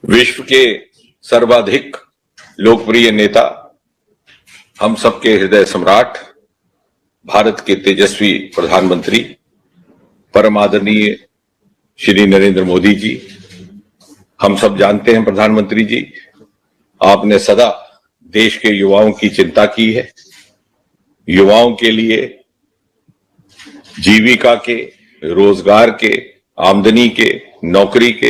विश्व के सर्वाधिक लोकप्रिय नेता, हम सबके हृदय सम्राट, भारत के तेजस्वी प्रधानमंत्री, परम आदरणीय श्री नरेंद्र मोदी जी। हम सब जानते हैं प्रधानमंत्री जी, आपने सदा देश के युवाओं की चिंता की है। युवाओं के लिए जीविका के, रोजगार के, आमदनी के, नौकरी के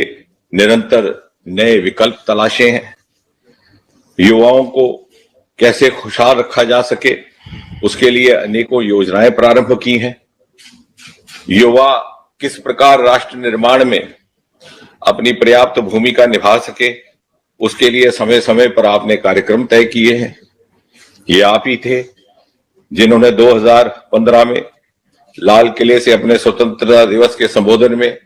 निरंतर नए विकल्प तलाशे हैं। युवाओं को कैसे खुशहाल रखा जा सके, उसके लिए अनेकों योजनाएं प्रारंभ की हैं। युवा किस प्रकार राष्ट्र निर्माण में अपनी पर्याप्त भूमिका निभा सके, उसके लिए समय समय पर आपने कार्यक्रम तय किए हैं। ये आप ही थे जिन्होंने 2015 में लाल किले से अपने स्वतंत्रता दिवस के संबोधन में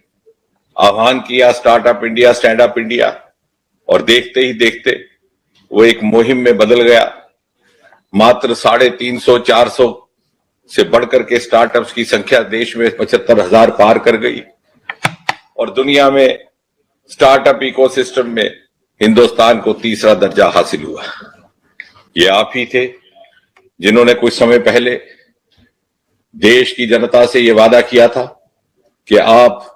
आह्वान किया startup India, stand up India, और देखते ही देखते वो एक मुहिम में बदल गया। मात्र 350-400 से बढ़कर के स्टार्टअप्स की संख्या देश में 75,000 पार कर गई और दुनिया में स्टार्टअप इकोसिस्टम में हिंदुस्तान को तीसरा दर्जा हासिल हुआ। ये आप ही थे जिन्होंने कुछ समय पहले देश की जनता से यह वादा किया था कि आप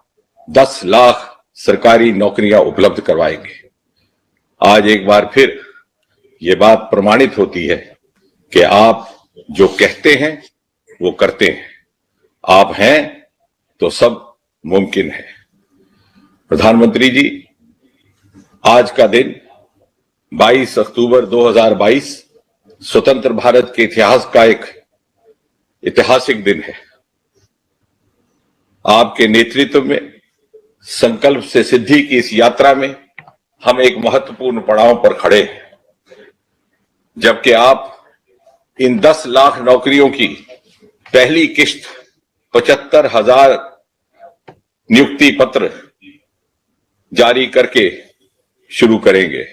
10 लाख सरकारी नौकरियां उपलब्ध करवाएंगे। आज एक बार फिर ये बात प्रमाणित होती है कि आप जो कहते हैं वो करते हैं। आप हैं तो सब मुमकिन है। प्रधानमंत्री जी, आज का दिन 22 अक्टूबर 2022 स्वतंत्र भारत के इतिहास का एक ऐतिहासिक दिन है। आपके नेतृत्व में संकल्प से सिद्धि की इस यात्रा में हम एक महत्वपूर्ण पड़ाव पर खड़े हैं, जबकि आप इन 10 लाख नौकरियों की पहली किश्त 75,000 नियुक्ति पत्र जारी करके शुरू करेंगे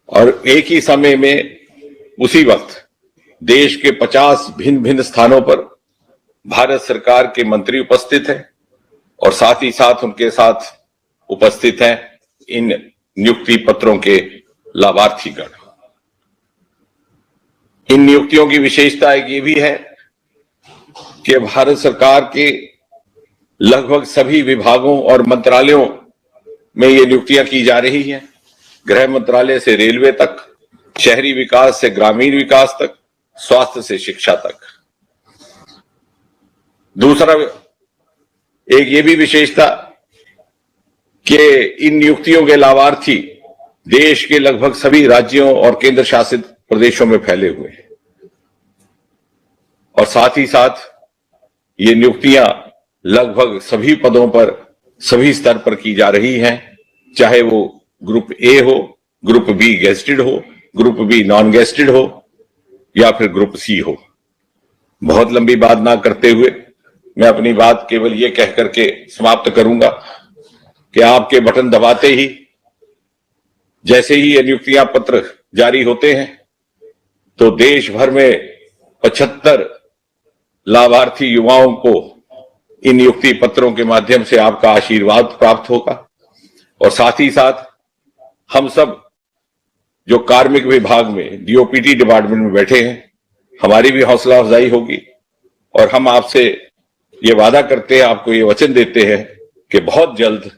और एक ही समय में उसी वक्त देश के 50 भिन्न भिन्न स्थानों पर भारत सरकार के मंत्री उपस्थित हैं और साथ ही साथ उनके साथ उपस्थित हैं इन नियुक्ति पत्रों के लाभार्थीगण। इन नियुक्तियों की विशेषता एक ये भी है कि भारत सरकार के लगभग सभी विभागों और मंत्रालयों में ये नियुक्तियां की जा रही हैं। गृह मंत्रालय से रेलवे तक, शहरी विकास से ग्रामीण विकास तक, स्वास्थ्य से शिक्षा तक। दूसरा एक ये भी विशेषता कि इन नियुक्तियों के लाभार्थी देश के लगभग सभी राज्यों और केंद्र शासित प्रदेशों में फैले हुए हैं और साथ ही साथ ये नियुक्तियां लगभग सभी पदों पर, सभी स्तर पर की जा रही हैं, चाहे वो ग्रुप ए हो, ग्रुप बी गेस्टेड हो, ग्रुप बी नॉन गेस्टेड हो या फिर ग्रुप सी हो। बहुत लंबी बात ना करते हुए मैं अपनी बात केवल ये कह करके समाप्त करूंगा कि आपके बटन दबाते ही, जैसे ही ये नियुक्तियां पत्र जारी होते हैं, तो देश भर में 75 लाभार्थी युवाओं को इन नियुक्ति पत्रों के माध्यम से आपका आशीर्वाद प्राप्त होगा और साथ ही साथ हम सब जो कार्मिक विभाग में, डीओपीटी डिपार्टमेंट में बैठे हैं, हमारी भी हौसला अफजाई होगी और हम आपसे ये वादा करते हैं, आपको ये वचन देते हैं कि बहुत जल्द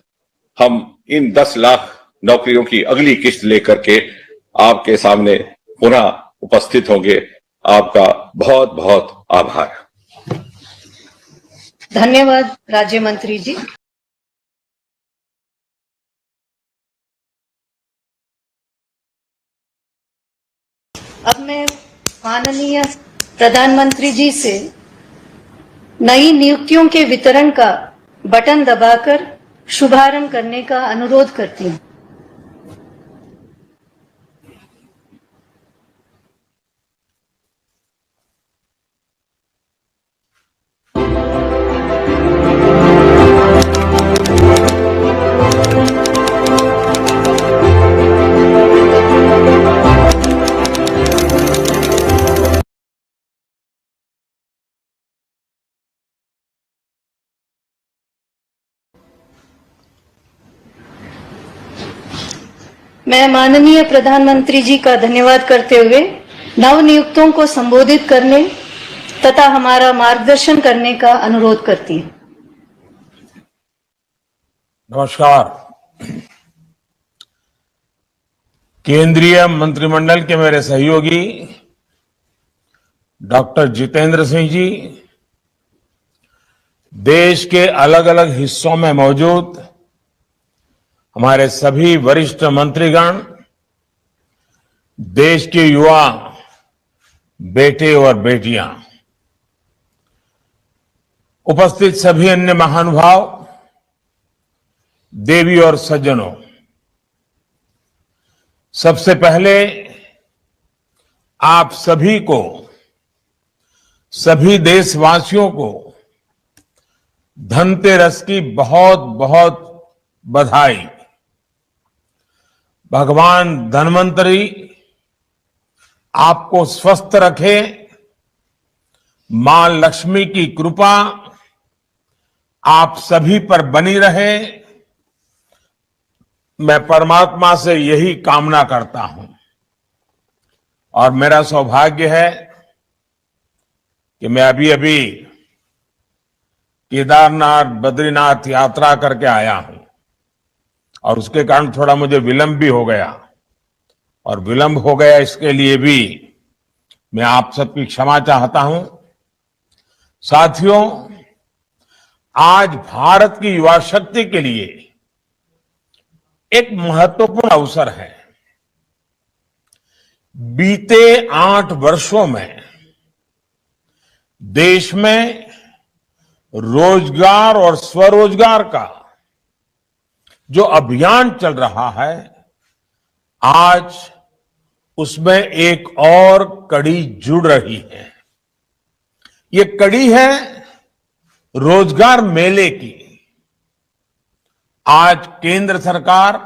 हम इन 10 लाख नौकरियों की अगली किस्त लेकर के आपके सामने पुनः उपस्थित होंगे। आपका बहुत बहुत आभार। धन्यवाद राज्य मंत्री जी। अब मैं माननीय प्रधानमंत्री जी से नई नियुक्तियों के वितरण का बटन दबाकर शुभारंभ करने का अनुरोध करती हूं। मैं माननीय प्रधानमंत्री जी का धन्यवाद करते हुए नवनियुक्तों को संबोधित करने तथा हमारा मार्गदर्शन करने का अनुरोध करती हूँ। नमस्कार। केंद्रीय मंत्रिमंडल के मेरे सहयोगी डॉक्टर जितेंद्र सिंह जी, देश के अलग अलग हिस्सों में मौजूद हमारे सभी वरिष्ठ मंत्रीगण, देश के युवा बेटे और बेटियां, उपस्थित सभी अन्य महानुभाव, देवी और सज्जनों, सबसे पहले आप सभी को, सभी देशवासियों को धनतेरस की बहुत बहुत बधाई। भगवान धन्वंतरी आपको स्वस्थ रखे, मां लक्ष्मी की कृपा आप सभी पर बनी रहे, मैं परमात्मा से यही कामना करता हूं। और मेरा सौभाग्य है कि मैं अभी अभी केदारनाथ बद्रीनाथ यात्रा करके आया हूं और उसके कारण थोड़ा मुझे विलंब भी हो गया, और विलंब हो गया इसके लिए भी मैं आप सबकी क्षमा चाहता हूं। साथियों, आज भारत की युवा शक्ति के लिए एक महत्वपूर्ण अवसर है। बीते 8 वर्षों में देश में रोजगार और स्वरोजगार का जो अभियान चल रहा है, आज उसमें एक और कड़ी जुड़ रही है। ये कड़ी है रोजगार मेले की। आज केंद्र सरकार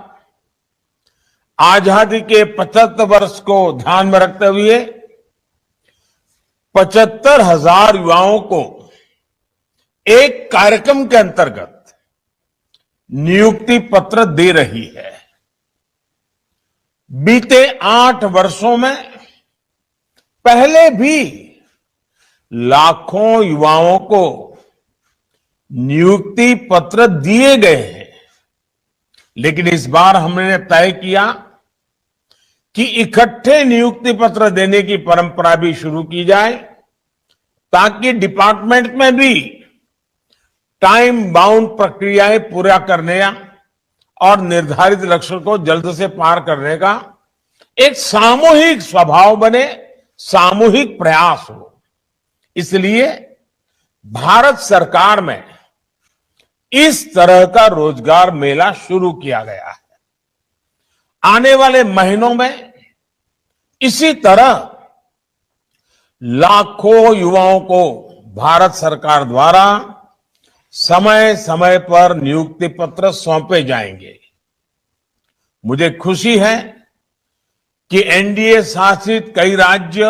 आजादी के 75 वर्ष को ध्यान में रखते हुए 75,000 युवाओं को एक कार्यक्रम के अंतर्गत नियुक्ति पत्र दे रही है। बीते 8 वर्षों में पहले भी लाखों युवाओं को नियुक्ति पत्र दिए गए हैं, लेकिन इस बार हमने तय किया कि इकट्ठे नियुक्ति पत्र देने की परंपरा भी शुरू की जाए, ताकि डिपार्टमेंट में भी टाइम बाउंड प्रक्रियाएं पूरा करने और निर्धारित लक्ष्य को जल्द से पार करने का एक सामूहिक स्वभाव बने, सामूहिक प्रयास हो। इसलिए भारत सरकार में इस तरह का रोजगार मेला शुरू किया गया है। आने वाले महीनों में इसी तरह लाखों युवाओं को भारत सरकार द्वारा समय समय पर नियुक्ति पत्र सौंपे जाएंगे। मुझे खुशी है कि एनडीए शासित कई राज्य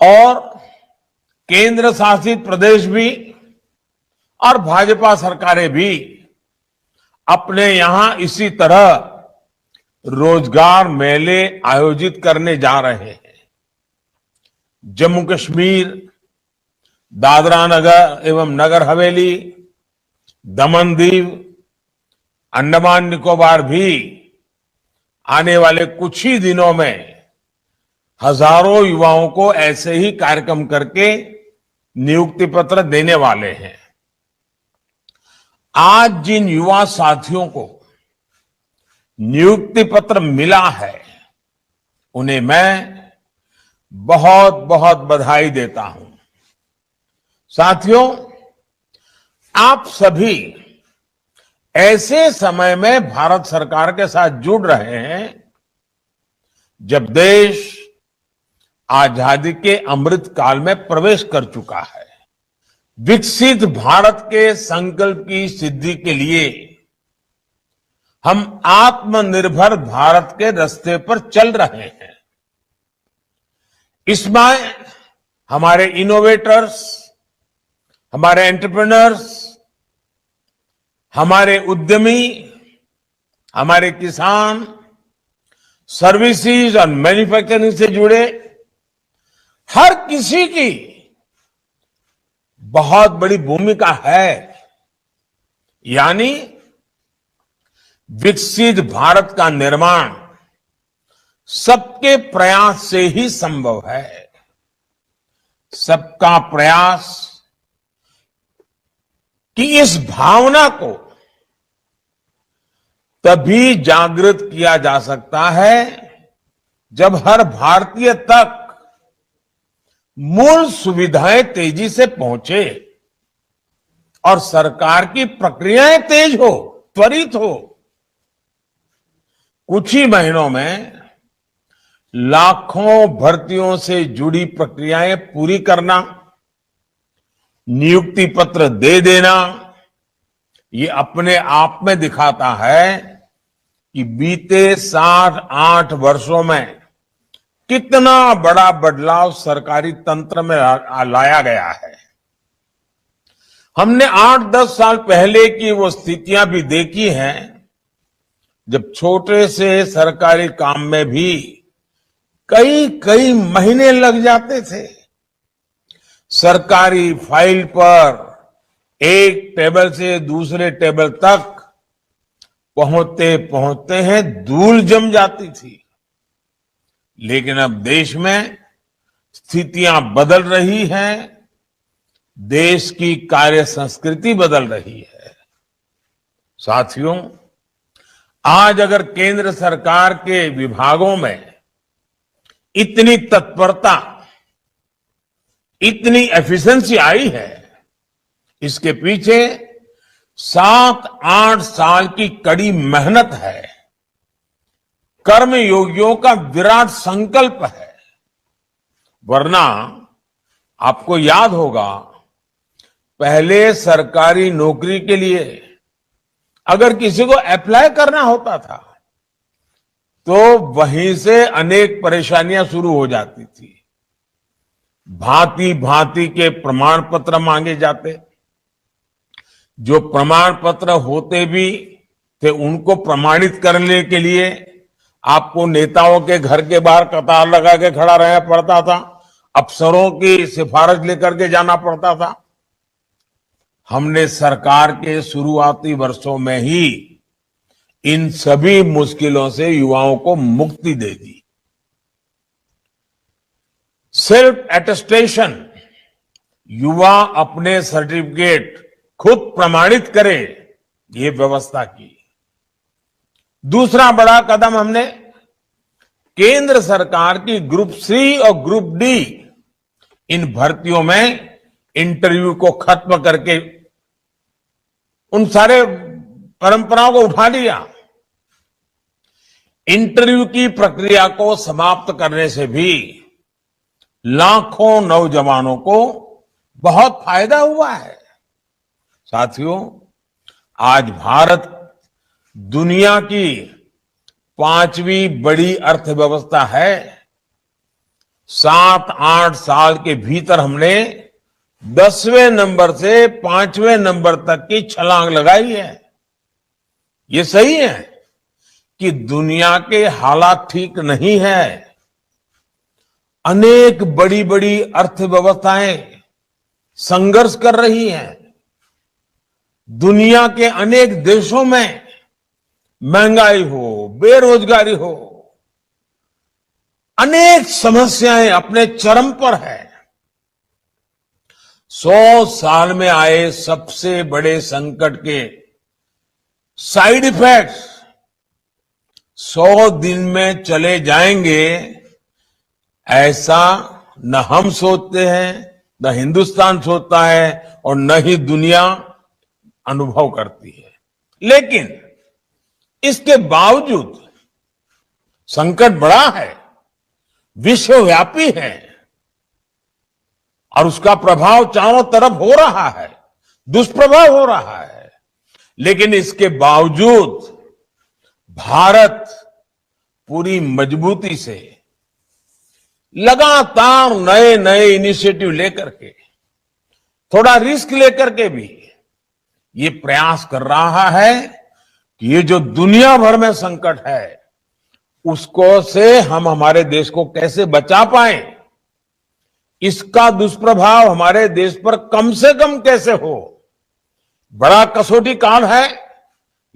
और केंद्र शासित प्रदेश भी और भाजपा सरकारें भी अपने यहां इसी तरह रोजगार मेले आयोजित करने जा रहे हैं। जम्मू कश्मीर, दादरा नगर एवं नगर हवेली, दमन दीव, अंडमान निकोबार भी आने वाले कुछ ही दिनों में हजारों युवाओं को ऐसे ही कार्यक्रम करके नियुक्ति पत्र देने वाले हैं। आज जिन युवा साथियों को नियुक्ति पत्र मिला है, उन्हें मैं बहुत बहुत बधाई देता हूं। साथियों, आप सभी ऐसे समय में भारत सरकार के साथ जुड़ रहे हैं जब देश आजादी के अमृत काल में प्रवेश कर चुका है। विकसित भारत के संकल्प की सिद्धि के लिए हम आत्मनिर्भर भारत के रास्ते पर चल रहे हैं। इसमें हमारे इनोवेटर्स, हमारे एंटरप्रेन्योर्स, हमारे उद्यमी हमारे किसान, सर्विसेज और मैन्युफैक्चरिंग से जुड़े हर किसी की बहुत बड़ी भूमिका है। यानी विकसित भारत का निर्माण सबके प्रयास से ही संभव है। सबका प्रयास कि इस भावना को तभी जागृत किया जा सकता है जब हर भारतीय तक मूल सुविधाएं तेजी से पहुंचे और सरकार की प्रक्रियाएं तेज हो, त्वरित हो। कुछ ही महीनों में लाखों भर्तियों से जुड़ी प्रक्रियाएं पूरी करना, नियुक्ति पत्र दे देना, ये अपने आप में दिखाता है कि बीते 7-8 वर्षों में कितना बड़ा बदलाव सरकारी तंत्र में लाया गया है। हमने 8-10 साल पहले की वो स्थितियां भी देखी हैं जब छोटे से सरकारी काम में भी कई कई महीने लग जाते थे। सरकारी फाइल पर एक टेबल से दूसरे टेबल तक पहुंचते पहुंचते हैं धूल जम जाती थी। लेकिन अब देश में स्थितियां बदल रही हैं, देश की कार्य संस्कृति बदल रही है। साथियों, आज अगर केंद्र सरकार के विभागों में इतनी तत्परता, इतनी एफिशिएंसी आई है, इसके पीछे 7-8 साल की कड़ी मेहनत है, कर्मयोगियों का विराट संकल्प है। वरना आपको याद होगा, पहले सरकारी नौकरी के लिए अगर किसी को अप्लाई करना होता था तो वहीं से अनेक परेशानियां शुरू हो जाती थी। भांति भांति के प्रमाण पत्र मांगे जाते, जो प्रमाण पत्र होते भी थे उनको प्रमाणित करने के लिए आपको नेताओं के घर के बाहर कतार लगा के खड़ा रहना पड़ता था, अफसरों की सिफारिश लेकर के जाना पड़ता था। हमने सरकार के शुरुआती वर्षों में ही इन सभी मुश्किलों से युवाओं को मुक्ति दे दी। सेल्फ एटेस्टेशन, युवा अपने सर्टिफिकेट खुद प्रमाणित करे, ये व्यवस्था की। दूसरा बड़ा कदम हमने केंद्र सरकार की ग्रुप सी और ग्रुप डी इन भर्तियों में इंटरव्यू को खत्म करके उन सारे परंपराओं को उठा लिया। इंटरव्यू की प्रक्रिया को समाप्त करने से भी लाखों नौजवानों को बहुत फायदा हुआ है। साथियों, आज भारत दुनिया की 5वीं बड़ी अर्थव्यवस्था है। 7-8 साल के भीतर हमने 10वें नंबर से 5वें नंबर तक की छलांग लगाई है। ये सही है कि दुनिया के हालात ठीक नहीं है। अनेक बड़ी बड़ी अर्थव्यवस्थाएं संघर्ष कर रही हैं। दुनिया के अनेक देशों में महंगाई हो, बेरोजगारी हो, अनेक समस्याएं अपने चरम पर है। 100 साल में आए सबसे बड़े संकट के साइड इफेक्ट्स 100 दिन में चले जाएंगे, ऐसा न हम सोचते हैं, न हिंदुस्तान सोचता है और न ही दुनिया अनुभव करती है। लेकिन इसके बावजूद संकट बड़ा है, विश्वव्यापी है और उसका प्रभाव चारों तरफ हो रहा है, दुष्प्रभाव हो रहा है। लेकिन इसके बावजूद भारत पूरी मजबूती से लगातार नए नए इनिशिएटिव लेकर के, थोड़ा रिस्क लेकर के भी ये प्रयास कर रहा है कि ये जो दुनिया भर में संकट है उसको से हम हमारे देश को कैसे बचा पाए, इसका दुष्प्रभाव हमारे देश पर कम से कम कैसे हो। बड़ा कसौटी काल है,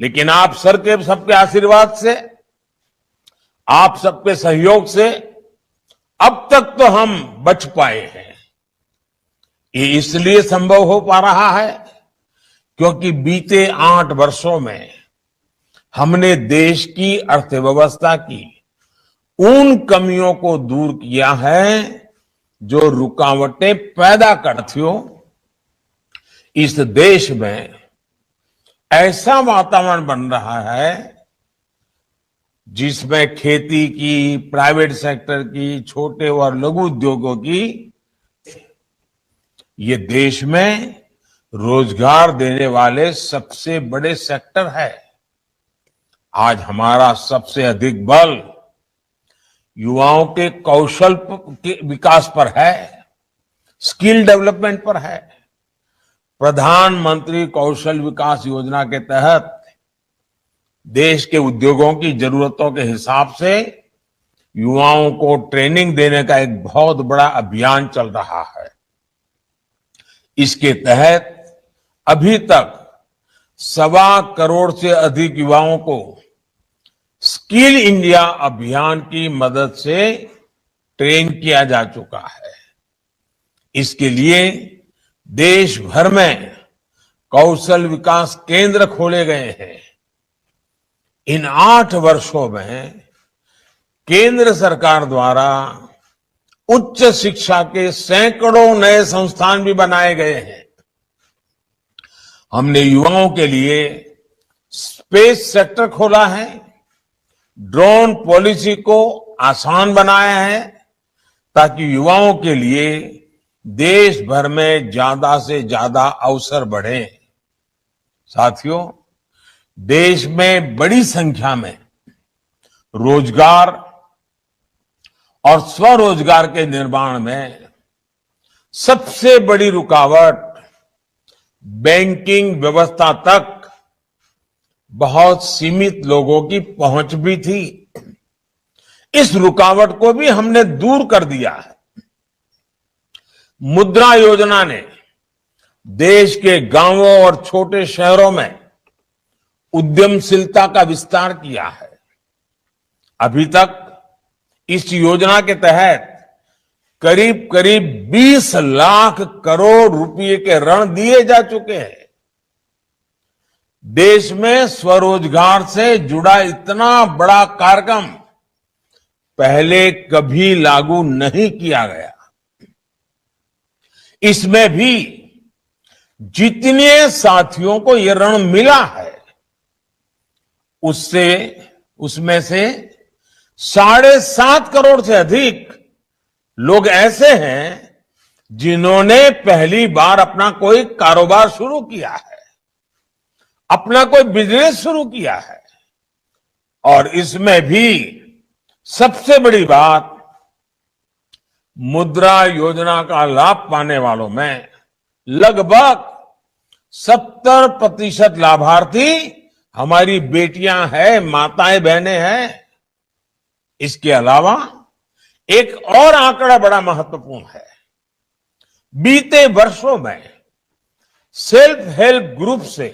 लेकिन आप सबके आशीर्वाद से, आप सबके सहयोग से अब तक तो हम बच पाए हैं। ये इसलिए संभव हो पा रहा है क्योंकि बीते 8 वर्षों में हमने देश की अर्थव्यवस्था की उन कमियों को दूर किया है जो रुकावटें पैदा करती हो। इस देश में ऐसा वातावरण बन रहा है जिसमें खेती की, प्राइवेट सेक्टर की, छोटे और लघु उद्योगों की, ये देश में रोजगार देने वाले सबसे बड़े सेक्टर है। आज हमारा सबसे अधिक बल युवाओं के कौशल के विकास पर है, स्किल डेवलपमेंट पर है। प्रधानमंत्री कौशल विकास योजना के तहत देश के उद्योगों की जरूरतों के हिसाब से युवाओं को ट्रेनिंग देने का एक बहुत बड़ा अभियान चल रहा है। इसके तहत अभी तक 1.25 करोड़ से अधिक युवाओं को स्किल इंडिया अभियान की मदद से ट्रेन किया जा चुका है। इसके लिए देश भर में कौशल विकास केंद्र खोले गए हैं। इन 8 वर्षों में केंद्र सरकार द्वारा उच्च शिक्षा के सैकड़ों नए संस्थान भी बनाए गए हैं। हमने युवाओं के लिए स्पेस सेक्टर खोला है, ड्रोन पॉलिसी को आसान बनाया है ताकि युवाओं के लिए देश भर में ज्यादा से ज्यादा अवसर बढ़े। साथियों, देश में बड़ी संख्या में रोजगार और स्वरोजगार के निर्माण में सबसे बड़ी रुकावट बैंकिंग व्यवस्था तक बहुत सीमित लोगों की पहुंच भी थी। इस रुकावट को भी हमने दूर कर दिया है। मुद्रा योजना ने देश के गांवों और छोटे शहरों में उद्यमशीलता का विस्तार किया है। अभी तक इस योजना के तहत करीब करीब 20 लाख करोड़ रुपए के ऋण दिए जा चुके हैं। देश में स्वरोजगार से जुड़ा इतना बड़ा कार्यक्रम पहले कभी लागू नहीं किया गया। इसमें भी जितने साथियों को यह ऋण मिला है उसमें से 7.5 करोड़ से अधिक लोग ऐसे हैं जिन्होंने पहली बार अपना कोई कारोबार शुरू किया है, अपना कोई बिजनेस शुरू किया है। और इसमें भी सबसे बड़ी बात, मुद्रा योजना का लाभ पाने वालों में लगभग 70% लाभार्थी हमारी बेटियां हैं, माताएं बहनें हैं। इसके अलावा एक और आंकड़ा बड़ा महत्वपूर्ण है। बीते वर्षों में सेल्फ हेल्प ग्रुप से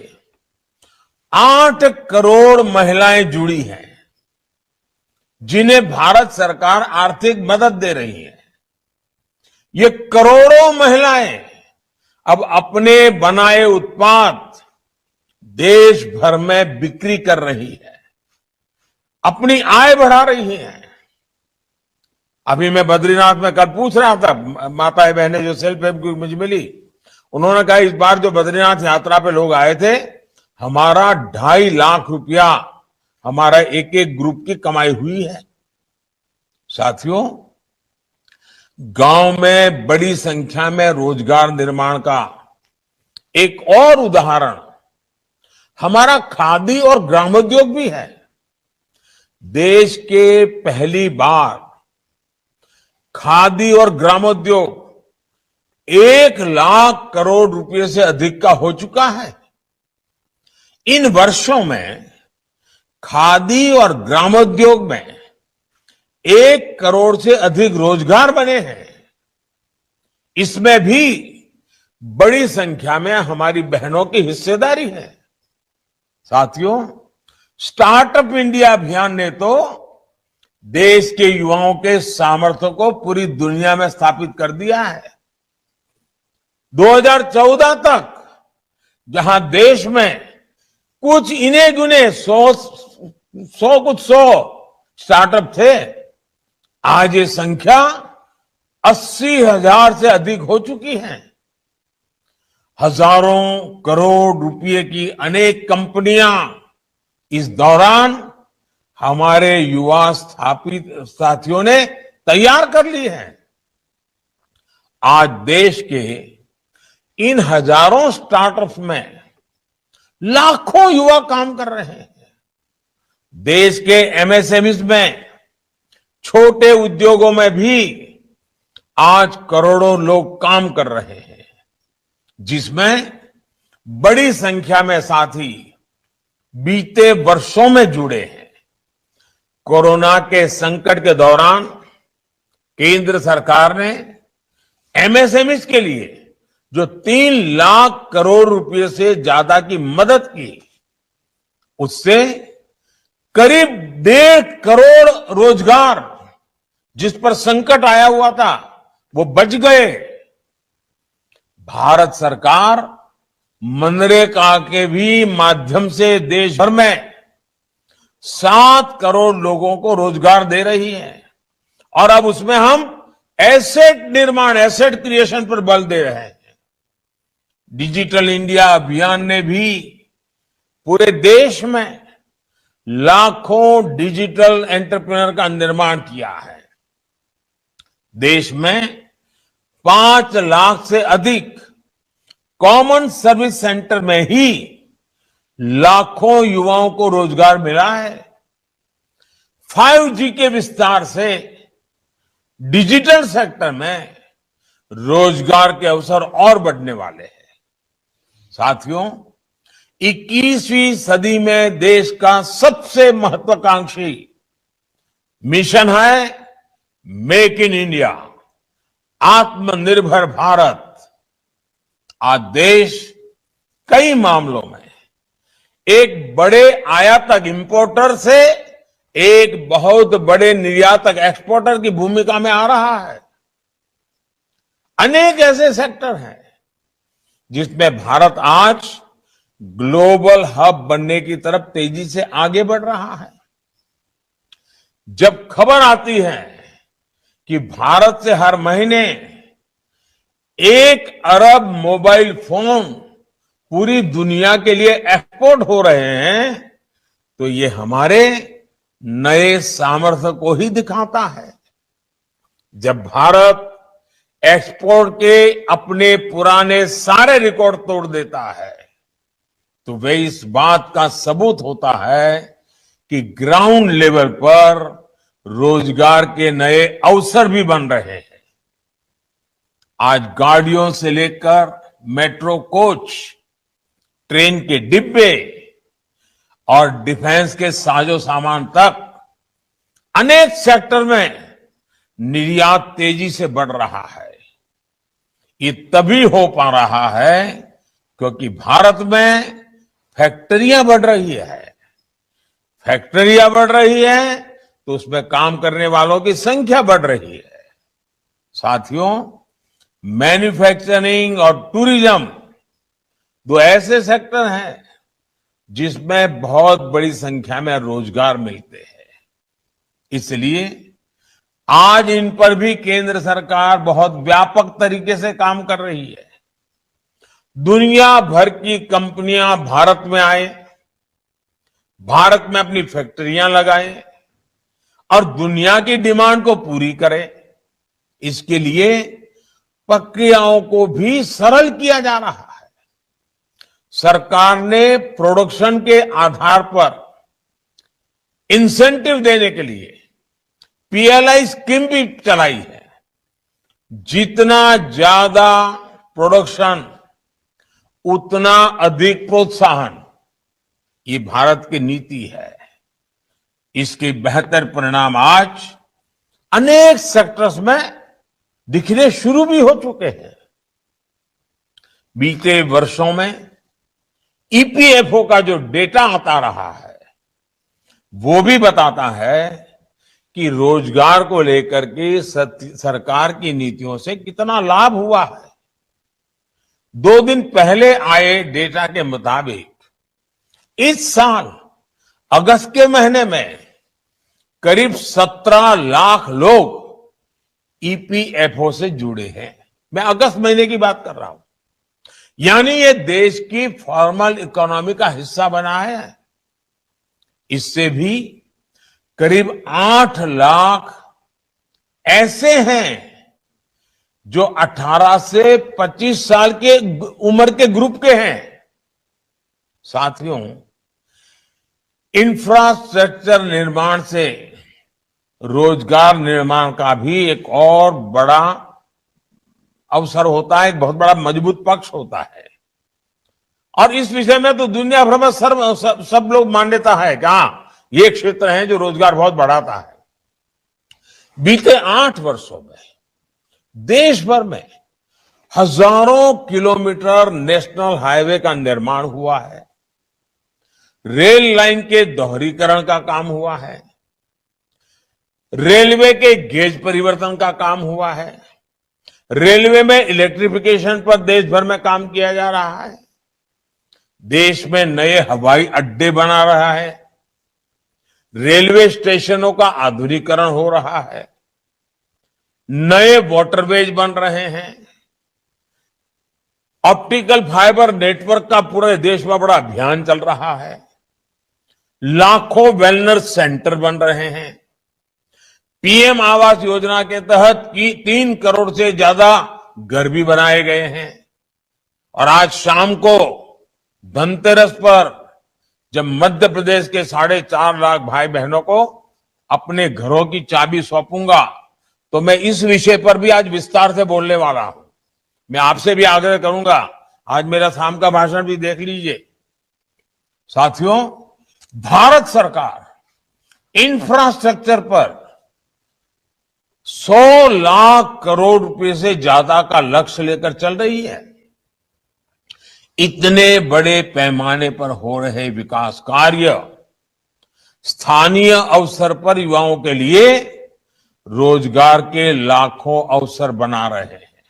8 करोड़ महिलाएं जुड़ी हैं जिन्हें भारत सरकार आर्थिक मदद दे रही है। ये करोड़ों महिलाएं अब अपने बनाए उत्पाद देश भर में बिक्री कर रही है, अपनी आय बढ़ा रही हैं। अभी मैं बद्रीनाथ में कल पूछ रहा था, माताएं बहनें जो सेल्फ हेल्प ग्रुप मुझे मिली, उन्होंने कहा इस बार जो बद्रीनाथ यात्रा पे लोग आए थे, हमारा 2.5 लाख रुपया हमारा एक एक ग्रुप की कमाई हुई है। साथियों, गांव में बड़ी संख्या में रोजगार निर्माण का एक और उदाहरण हमारा खादी और ग्रामोद्योग भी है। देश के पहली बार खादी और ग्रामोद्योग 1 लाख करोड़ रुपए से अधिक का हो चुका है। इन वर्षों में खादी और ग्रामोद्योग में 1 करोड़ से अधिक रोजगार बने हैं। इसमें भी बड़ी संख्या में हमारी बहनों की हिस्सेदारी है। साथियों, स्टार्टअप इंडिया अभियान ने तो देश के युवाओं के सामर्थ्य को पूरी दुनिया में स्थापित कर दिया है। 2014 तक जहां देश में कुछ इने गुने 100 स्टार्टअप थे, आज ये संख्या 80,000 से अधिक हो चुकी है। हजारों करोड़ रुपए की अनेक कंपनियां इस दौरान हमारे युवा स्थापित साथियों ने तैयार कर ली है। आज देश के इन हजारों स्टार्टअप्स में लाखों युवा काम कर रहे हैं। देश के एमएसएमईज में, छोटे उद्योगों में भी आज करोड़ों लोग काम कर रहे हैं, जिसमें बड़ी संख्या में साथी बीते वर्षों में जुड़े हैं। कोरोना के संकट के दौरान केंद्र सरकार ने एमएसएमईज के लिए जो 3 लाख करोड़ रुपए से ज्यादा की मदद की, उससे करीब 1.5 करोड़ रोजगार जिस पर संकट आया हुआ था वो बच गए। भारत सरकार मनरेगा के भी माध्यम से देश भर में 7 करोड़ लोगों को रोजगार दे रही है और अब उसमें हम एसेट निर्माण, एसेट क्रिएशन पर बल दे रहे हैं। डिजिटल इंडिया अभियान ने भी पूरे देश में लाखों डिजिटल एंटरप्रेन्योर का निर्माण किया है। देश में 5 लाख से अधिक कॉमन सर्विस सेंटर में ही लाखों युवाओं को रोजगार मिला है। 5G के विस्तार से डिजिटल सेक्टर में रोजगार के अवसर और बढ़ने वाले हैं। साथियों, 21वीं सदी में देश का सबसे महत्वाकांक्षी मिशन है मेक इन इंडिया, आत्मनिर्भर भारत। आज देश कई मामलों में एक बड़े आयातक इंपोर्टर से एक बहुत बड़े निर्यातक एक्सपोर्टर की भूमिका में आ रहा है। अनेक ऐसे सेक्टर हैं जिसमें भारत आज ग्लोबल हब बनने की तरफ तेजी से आगे बढ़ रहा है। जब खबर आती है कि भारत से हर महीने 1 अरब मोबाइल फोन पूरी दुनिया के लिए एक्सपोर्ट हो रहे हैं, तो ये हमारे नए सामर्थ्य को ही दिखाता है। जब भारत एक्सपोर्ट के अपने पुराने सारे रिकॉर्ड तोड़ देता है, तो वे इस बात का सबूत होता है कि ग्राउंड लेवल पर रोजगार के नए अवसर भी बन रहे हैं। आज गाड़ियों से लेकर मेट्रो कोच, ट्रेन के डिब्बे और डिफेंस के साजो सामान तक अनेक सेक्टर में निर्यात तेजी से बढ़ रहा है। ये तभी हो पा रहा है क्योंकि भारत में फैक्ट्रियां बढ़ रही है। फैक्ट्रियां बढ़ रही है तो उसमें काम करने वालों की संख्या बढ़ रही है। साथियों, मैन्युफैक्चरिंग और टूरिज्म 2 ऐसे सेक्टर हैं जिसमें बहुत बड़ी संख्या में रोजगार मिलते हैं। इसलिए आज इन पर भी केंद्र सरकार बहुत व्यापक तरीके से काम कर रही है। दुनिया भर की कंपनियां भारत में आए, भारत में अपनी फैक्ट्रियां लगाएं और दुनिया की डिमांड को पूरी करें। इसके लिए प्रक्रियाओं को भी सरल किया जा रहा है। सरकार ने प्रोडक्शन के आधार पर इंसेंटिव देने के लिए पीएलआई स्कीम भी चलाई है। जितना ज्यादा प्रोडक्शन उतना अधिक प्रोत्साहन, ये भारत की नीति है। इसके बेहतर परिणाम आज अनेक सेक्टर्स में दिखने शुरू भी हो चुके हैं। बीते वर्षों में ईपीएफओ का जो डेटा आता रहा है वो भी बताता है कि रोजगार को लेकर के सरकार की नीतियों से कितना लाभ हुआ है। 2 दिन पहले आए डेटा के मुताबिक इस साल अगस्त के महीने में करीब 17 लाख लोग ईपीएफओ से जुड़े हैं। मैं अगस्त महीने की बात कर रहा हूं। यानी ये देश की फॉर्मल इकोनॉमी का हिस्सा बना है। इससे भी करीब 8 लाख ऐसे हैं जो 18 से 25 साल के उम्र के ग्रुप के हैं। साथियों, इंफ्रास्ट्रक्चर निर्माण से रोजगार निर्माण का भी एक और बड़ा अवसर होता है, एक बहुत बड़ा मजबूत पक्ष होता है। और इस विषय में तो दुनिया भर में सब लोग मान्यता है कि हाँ, ये क्षेत्र है जो रोजगार बहुत बढ़ाता है। बीते 8 वर्षों में देश भर में हजारों किलोमीटर नेशनल हाईवे का निर्माण हुआ है। रेल लाइन के दोहरीकरण का काम हुआ है। रेलवे के गेज परिवर्तन का काम हुआ है। रेलवे में इलेक्ट्रिफिकेशन पर देश भर में काम किया जा रहा है। देश में नए हवाई अड्डे बना रहा है। रेलवे स्टेशनों का आधुनिकीकरण हो रहा है। नए वाटरवेज बन रहे हैं। ऑप्टिकल फाइबर नेटवर्क का पूरे देश में बड़ा अभियान चल रहा है। लाखों वेलनेस सेंटर बन रहे हैं। पीएम आवास योजना के तहत 3 करोड़ से ज्यादा घर भी बनाए गए हैं। और आज शाम को धनतेरस पर जब मध्य प्रदेश के 4.5 लाख भाई बहनों को अपने घरों की चाबी सौंपूंगा तो मैं इस विषय पर भी आज विस्तार से बोलने वाला हूं। मैं आपसे भी आग्रह करूंगा, आज मेरा शाम का भाषण भी देख लीजिए। साथियों, भारत सरकार इंफ्रास्ट्रक्चर पर 100 लाख करोड़ रुपए से ज्यादा का लक्ष्य लेकर चल रही है। इतने बड़े पैमाने पर हो रहे विकास कार्य स्थानीय अवसर पर युवाओं के लिए रोजगार के लाखों अवसर बना रहे हैं।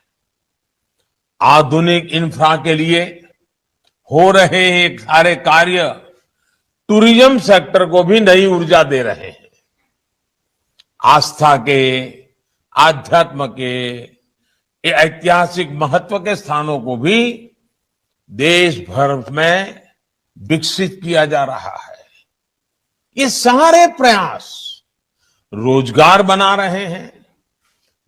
आधुनिक इंफ्रा के लिए हो रहे हैं सारे कार्य टूरिज्म सेक्टर को भी नई ऊर्जा दे रहे हैं। आस्था के, आध्यात्म के, ऐतिहासिक महत्व के स्थानों को भी देश भर में विकसित किया जा रहा है। ये सारे प्रयास रोजगार बना रहे हैं।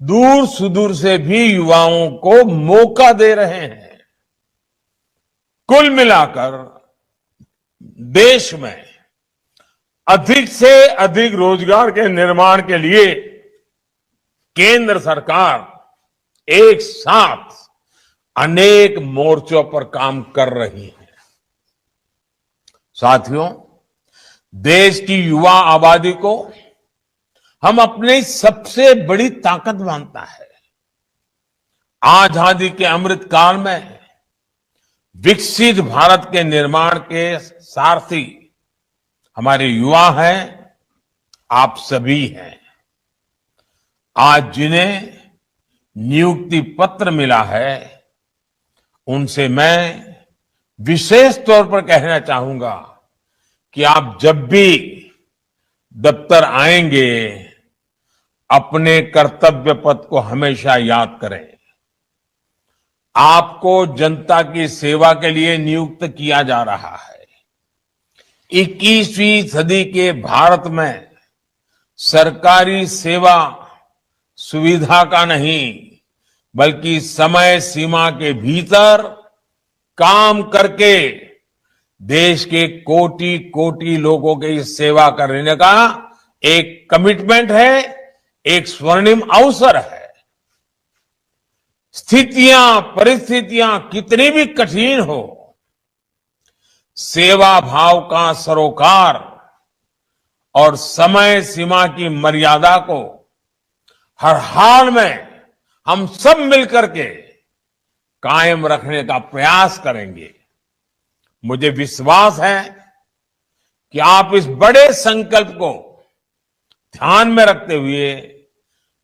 दूर सुदूर से भी युवाओं को मौका दे रहे हैं। कुल मिलाकर देश में अधिक से अधिक रोजगार के निर्माण के लिए केंद्र सरकार एक साथ अनेक मोर्चों पर काम कर रही है। साथियों, देश की युवा आबादी को हम अपनी सबसे बड़ी ताकत मानता है। आजादी के अमृत काल में विकसित भारत के निर्माण के सारथी हमारे युवा हैं, आप सभी हैं। आज जिन्हें नियुक्ति पत्र मिला है उनसे मैं विशेष तौर पर कहना चाहूंगा कि आप जब भी दफ्तर आएंगे अपने कर्तव्य पथ को हमेशा याद करें। आपको जनता की सेवा के लिए नियुक्त किया जा रहा है। 21वीं सदी के भारत में सरकारी सेवा सुविधा का नहीं बल्कि समय सीमा के भीतर काम करके देश के कोटि कोटि लोगों की सेवा करने का एक कमिटमेंट है, एक स्वर्णिम अवसर है। स्थितियां, परिस्थितियां कितनी भी कठिन हो, सेवा भाव का सरोकार और समय सीमा की मर्यादा को हर हाल में हम सब मिलकर के कायम रखने का प्रयास करेंगे। मुझे विश्वास है कि आप इस बड़े संकल्प को ध्यान में रखते हुए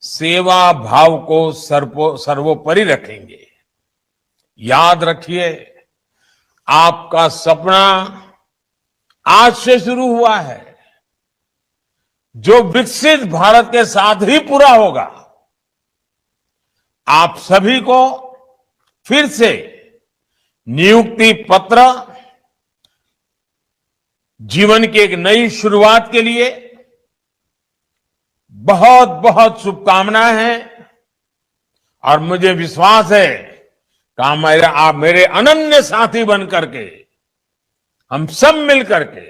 सेवा भाव को सर्वोपरि रखेंगे। याद रखिए, आपका सपना आज से शुरू हुआ है, जो विकसित भारत के साथ ही पूरा होगा। आप सभी को फिर से नियुक्ति पत्र जीवन की एक नई शुरुआत के लिए बहुत बहुत शुभकामनाएं हैं और मुझे विश्वास है कि आप मेरे अनन्य साथी बन करके हम सब मिलकर के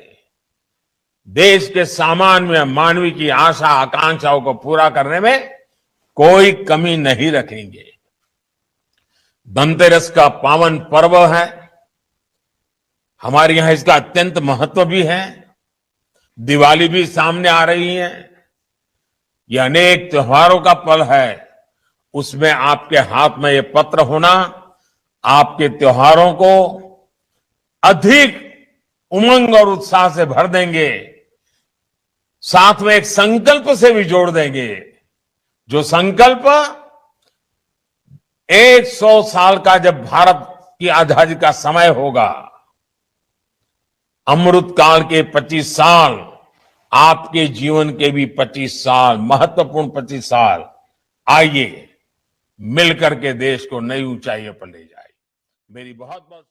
देश के सामान्य मानवी की आशा आकांक्षाओं को पूरा करने में कोई कमी नहीं रखेंगे। धनतेरस का पावन पर्व है, हमारे यहां इसका अत्यंत महत्व भी है। दिवाली भी सामने आ रही है। ये अनेक त्योहारों का पल है, उसमें आपके हाथ में ये पत्र होना आपके त्योहारों को अधिक उमंग और उत्साह से भर देंगे, साथ में एक संकल्प से भी जोड़ देंगे, जो संकल्प 100 साल का जब भारत की आजादी का समय होगा, अमृत काल के 25 साल, आपके जीवन के भी 25 साल, महत्वपूर्ण 25 साल, आइए मिलकर के देश को नई ऊंचाइयों पर ले जाए। मेरी बहुत बहुत